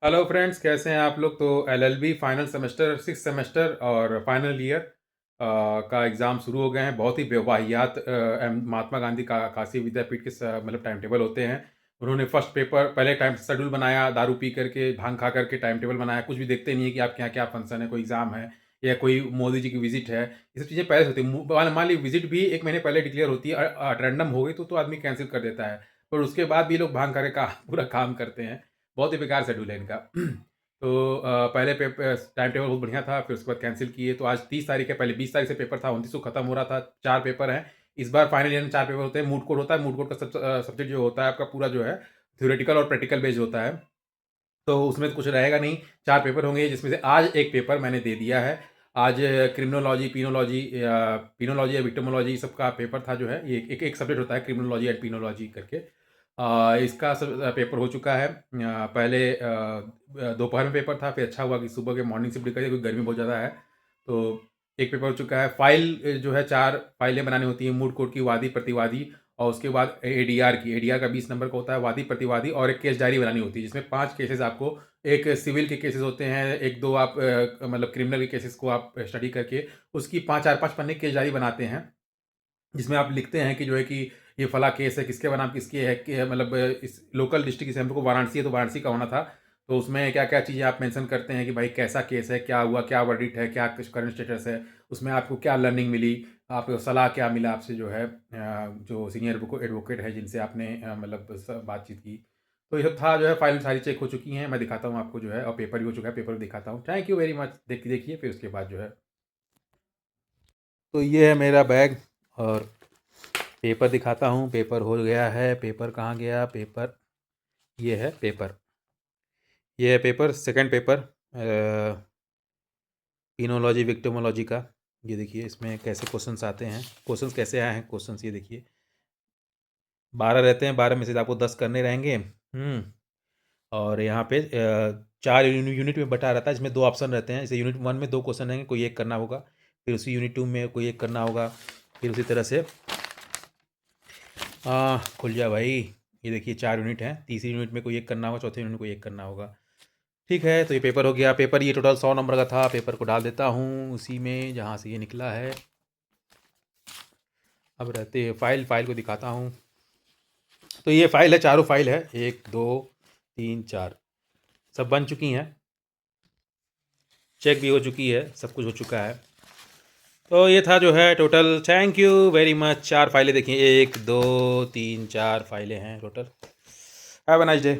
Hello friends, कैसे हैं आप लोग। तो एलएलबी फाइनल सेमेस्टर 6 सेमेस्टर और फाइनल ईयर का एग्ज़ाम शुरू हो गए हैं। बहुत ही बेवाहियात महात्मा गांधी का काशी विद्यापीठ के मतलब टाइम टेबल होते हैं। उन्होंने फर्स्ट पेपर पहले टाइम शेड्यूल बनाया, दारू पी करके भांग खा करके टाइम टेबल बनाया। कुछ भी देखते नहीं है कि आपके यहाँ क्या फंक्शन है, कोई एग्ज़ाम है या कोई मोदी जी की विजिट है। ये सब चीज़ें पहले से होती है। मान ली विजिट भी 1 महीने पहले डिक्लेयर होती है, रैंडम हो गई तो आदमी कैंसिल कर देता है। पर उसके बाद भी लोग भांग करके पूरा काम करते हैं। बहुत ही बेकार शेड्यूल है इनका। तो पहले पेपर टाइम टेबल बहुत बढ़िया था, फिर उसके बाद कैंसिल किए। तो आज 30 तारीख है, पहले 20 तारीख से पेपर था, 29 को खत्म हो रहा था। 4 पेपर हैं इस बार। फाइनल ईयर में 4 पेपर होते हैं। मूड कोर्ट होता है। मूड कोर्ट का सब्जेक्ट जो होता है आपका पूरा जो है थ्योरेटिकल और प्रैक्टिकल बेस्ड होता है। तो उसमें तो कुछ रहेगा नहीं। 4 पेपर होंगे जिसमें से आज एक पेपर मैंने दे दिया है। आज क्रिमिनोलॉजी, पिनोलॉजी या विक्टिमोलॉजी सबका पेपर था जो है। ये एक एक सब्जेक्ट होता है, क्रिमिनोलॉजी एंड पिनोलॉजी करके। इसका सब पेपर हो चुका है। पहले दोपहर में पेपर था, फिर अच्छा हुआ कि सुबह के मॉर्निंग शिफ्ट कर दिया क्योंकि गर्मी बहुत ज़्यादा है। तो एक पेपर हो चुका है। फाइल जो है 4 फाइलें बनानी होती हैं, मूड कोर्ट की, वादी प्रतिवादी, और उसके बाद एडीआर की। एडीआर का 20 नंबर का होता है, वादी प्रतिवादी, और एक केस डायरी बनानी होती है जिसमें 5 केसेस आपको, एक सिविल के केसेस होते हैं, एक दो आप मतलब क्रिमिनल के केसेस को आप स्टडी करके उसकी 4-5 पन्ने केस डायरी बनाते हैं, जिसमें आप लिखते हैं कि जो है कि ये फला केस है, किसके बनाम किसके है, मतलब इस लोकल डिस्ट्रिक्ट, जैसे हम लोग को वाराणसी है तो वाराणसी का होना था। तो उसमें क्या क्या चीज़ें आप मेंशन करते हैं कि भाई कैसा केस है, क्या हुआ, क्या वर्डिक्ट है, क्या करंट स्टेटस है, उसमें आपको क्या लर्निंग मिली, आपको सलाह क्या मिला आपसे जो है जो सीनियर एडवोकेट है जिनसे आपने मतलब बातचीत की। तो ये सब था जो है। फाइल सारी चेक हो चुकी हैं, मैं दिखाता हूँ आपको जो है, और पेपर भी हो चुका है, पेपर भी दिखाता हूँ। Thank you very much. देखिए फिर उसके बाद जो है, तो ये है मेरा बैग, और पेपर दिखाता हूँ। पेपर हो गया है। पेपर कहाँ गया पेपर? ये है पेपर। ये है paper, second paper penology victimology का। ये देखिए इसमें कैसे क्वेश्चंस आते हैं, क्वेश्चंस कैसे आए हैं क्वेश्चंस, ये देखिए। 12 रहते हैं, 12 में से आपको 10 करने रहेंगे। और यहाँ पे 4 यूनिट में बटा रहता है, जिसमें 2 ऑप्शन रहते हैं। जैसे यूनिट 1 में 2 क्वेश्चन रहेंगे, कोई एक करना होगा। फिर उसी यूनिट 2 में कोई एक करना होगा। फिर उसी तरह से खुल जा भाई। ये देखिए 4 यूनिट हैं, तीसरी यूनिट में कोई एक करना होगा, चौथे यूनिट में कोई एक करना होगा। ठीक है, तो ये पेपर हो गया। पेपर ये टोटल 100 नंबर का था। पेपर को डाल देता हूँ उसी में जहाँ से ये निकला है। अब रहते हैं फाइल को दिखाता हूँ। तो ये फाइल है, चारों फाइल है, 1 2 3 4, सब बन चुकी हैं, चेक भी हो चुकी है, सब कुछ हो चुका है। तो ये था जो है total. Thank you very much. 4 फाइलें देखिए, 1 2 3 4 फाइलें हैं total. Have a nice day.